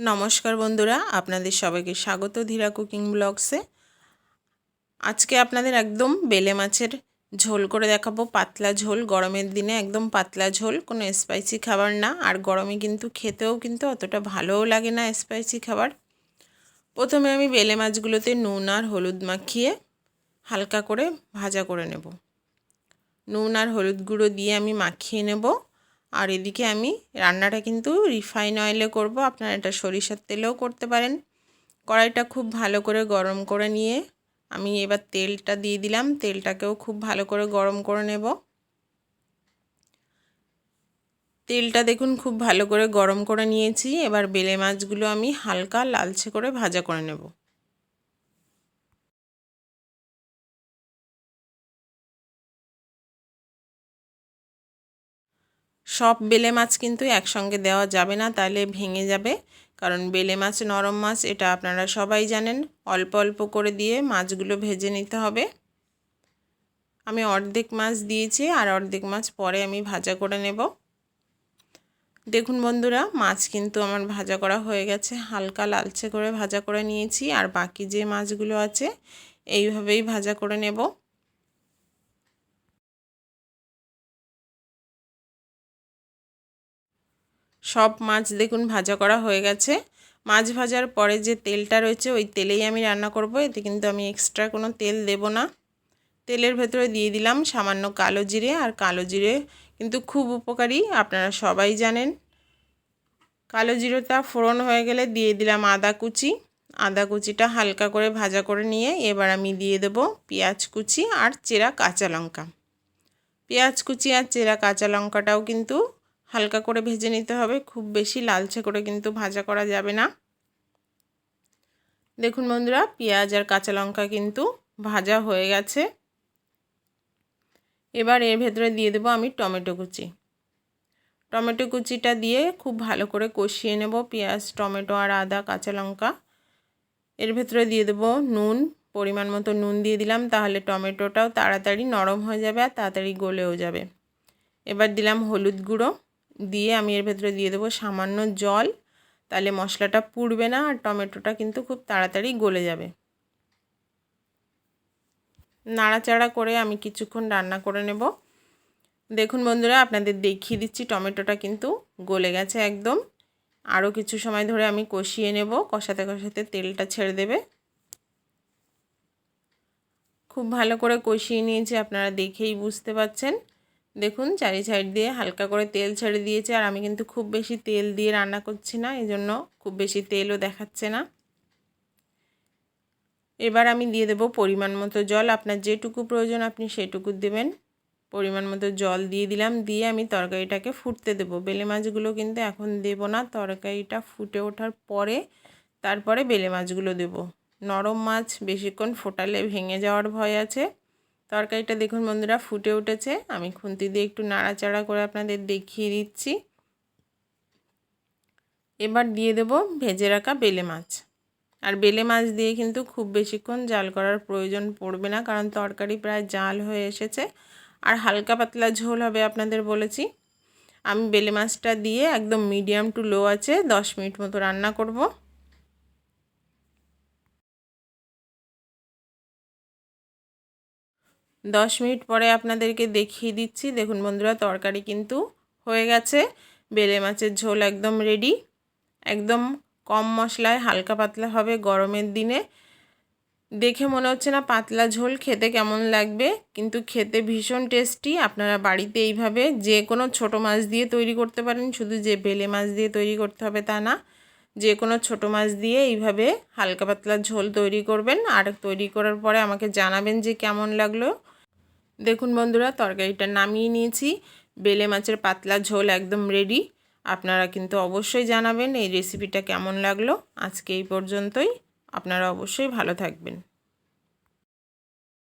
নমস্কার বন্ধুরা, আপনাদের সবাইকে স্বাগত ধীরা কুকিং ব্লগসে। আজকে আপনাদের একদম বেলে মাছের ঝোল করে দেখাবো। পাতলা ঝোল, গরমের দিনে একদম পাতলা ঝোল, কোনো স্পাইসি খাবার না। আর গরমে কিন্তু খেতেও কিন্তু অতটা ভালোও লাগে না স্পাইসি খাবার। প্রথমে আমি বেলে মাছগুলোতে নুন আর হলুদ মাখিয়ে হালকা করে ভাজা করে নেব। নুন আর হলুদ গুঁড়ো দিয়ে আমি মাখিয়ে নেব। আর এদিকে আমি রান্নাটা কিন্তু রিফাইন অয়েলে করব, আপনারা এটা সরিষার তেলেও করতে পারেন। কড়াইটা খুব ভালো করে গরম করে নিয়ে আমি এবার তেলটা দিয়ে দিলাম। তেলটাকেও খুব ভালো করে গরম করে নেব। তেলটা দেখুন খুব ভালো করে গরম করে নিয়েছি। এবার বেলে মাছগুলো আমি হালকা লালচে করে ভাজা করে নেব। সব বেলে মাছ কিন্তু একসঙ্গে দেওয়া যাবে না, তাহলে ভেঙে যাবে। কারণ বেলে মাছ নরম মাছ, এটা আপনারা সবাই জানেন। অল্প অল্প করে দিয়ে মাছগুলো ভেজে নিতে হবে। আমি অর্ধেক মাছ দিয়েছি আর অর্ধেক মাছ পরে আমি ভাজা করে নেব। দেখুন বন্ধুরা, মাছ কিন্তু আমার ভাজা করা হয়ে গেছে, হালকা লালচে করে ভাজা করে নিয়েছি। আর বাকি যে মাছগুলো আছে এইভাবেই ভাজা করে নেব। সব মাছ দেখুন ভাজা করা হয়ে গেছে। মাছ ভাজার পরে যে তেলটা রয়েছে ওই তেলেই আমি রান্না করব। এতে কিন্তু আমি এক্সট্রা কোনো তেল দেব না। তেলের ভেতরে দিয়ে দিলাম সামান্য কালো জিরে। আর কালো জিরে কিন্তু খুব উপকারী, আপনারা সবাই জানেন। কালো জিরেটা ফোড়ন হয়ে গেলে দিয়ে দিলাম আদা কুচি। আদা কুচিটা হালকা করে ভাজা করে নিয়ে এবার আমি দিয়ে দেব পেঁয়াজ কুচি আর চেরা কাঁচা লঙ্কা। পেঁয়াজ কুচি আর চেরা কাঁচা লঙ্কাটাও কিন্তু হালকা করে ভেজে নিতে হবে, খুব বেশি লালচে করে কিন্তু ভাজা করা যাবে না। দেখুন বন্ধুরা, পেঁয়াজ আর কাঁচা লঙ্কা কিন্তু ভাজা হয়ে গেছে। এবার এর ভেতরে দিয়ে দেবো আমি টমেটো কুচি। টমেটো কুচিটা দিয়ে খুব ভালো করে কষিয়ে নেব পেঁয়াজ, টমেটো আর আদা কাঁচা লঙ্কা। এর ভেতরে দিয়ে দেবো নুন, পরিমাণ মতো নুন দিয়ে দিলাম, তাহলে টমেটোটাও তাড়াতাড়ি নরম হয়ে যাবে আর তাড়াতাড়ি গলেও যাবে। এবার দিলাম হলুদ গুঁড়ো, দিয়ে আমি এর ভেতরে দিয়ে দেবো সামান্য জল, তাহলে মশলাটা পুড়বে না আর টমেটোটা কিন্তু খুব তাড়াতাড়ি গলে যাবে। নাড়াচাড়া করে আমি কিছুক্ষণ রান্না করে নেব। দেখুন বন্ধুরা, আপনাদের দেখিয়ে দিচ্ছি টমেটোটা কিন্তু গলে গেছে একদম। আরও কিছু সময় ধরে আমি কষিয়ে নেব, কষাতে কষাতে তেলটা ছেড়ে দেবে। খুব ভালো করে কষিয়ে নিয়েছি, আপনারা দেখেই বুঝতে পাচ্ছেন। দেখুন চারি সাইড দিয়ে হালকা করে তেল ছেড়ে দিয়েছে। আর আমি কিন্তু খুব বেশি তেল দিয়ে রান্না করছি না, এই জন্য খুব বেশি তেলও দেখাচ্ছে না। এবার আমি দিয়ে দেব পরিমাণ মতো জল। আপনার যেটুকু প্রয়োজন আপনি সেটুকু দেবেন। পরিমাণ মতো জল দিয়ে দিলাম, দিয়ে আমি তরকারিটাকে ফুটতে দেব। বেলে মাছগুলো কিন্তু এখন দেব না, তরকারিটা ফুটে ওঠার পরে তারপরে বেলে মাছগুলো দেব। নরম মাছ বেশিক্ষণ ফোটালে ভেঙে যাওয়ার ভয় আছে। তরকারিটা দেখুন বন্ধুরা ফুটে উঠেছে। আমি খুন্তি দিয়ে একটু নাড়াচাড়া করে আপনাদের দেখিয়ে দিচ্ছি। এবার দিয়ে দেব ভেজে রাখা বেলে মাছ। আর বেলে মাছ দিয়ে কিন্তু খুব বেশিক্ষণ জাল করার প্রয়োজন পড়বে না, কারণ তরকারি প্রায় জাল হয়ে এসেছে আর হালকা পাতলা ঝোল হবে আপনাদের বলেছি। আমি বেলে মাছটা দিয়ে একদম মিডিয়াম টু লো আছে 10 মিনিট মতো রান্না করব। 10 মিনিট পরে আপনাদেরকে দেখিয়ে দিচ্ছি। দেখুন বন্ধুরা, তরকারি কিন্তু হয়ে গেছে। বেলে মাছের ঝোল একদম রেডি। একদম কম মশলায় হালকা পাতলা হবে গরমের দিনে। দেখে মনে হচ্ছে না পাতলা ঝোল, খেতে কেমন লাগবে, কিন্তু খেতে ভীষণ টেস্টি। আপনারা বাড়িতে এইভাবে যে কোনো ছোটো মাছ দিয়ে তৈরি করতে পারেন, শুধু যে বেলে মাছ দিয়ে তৈরি করতে হবে তা না। যে কোনো ছোটো মাছ দিয়ে এইভাবে হালকা পাতলা ঝোল তৈরি করবেন। আর তৈরি করার পরে আমাকে জানাবেন যে কেমন লাগলো। দেখুন বন্ধুরা, তরকারিটা নামিয়ে নিয়েছি। বেলে মাছের পাতলা ঝোল একদম রেডি। আপনারা কিন্তু অবশ্যই জানাবেন এই রেসিপিটা কেমন লাগলো। আজকে এই পর্যন্তই। আপনারা অবশ্যই ভালো থাকবেন।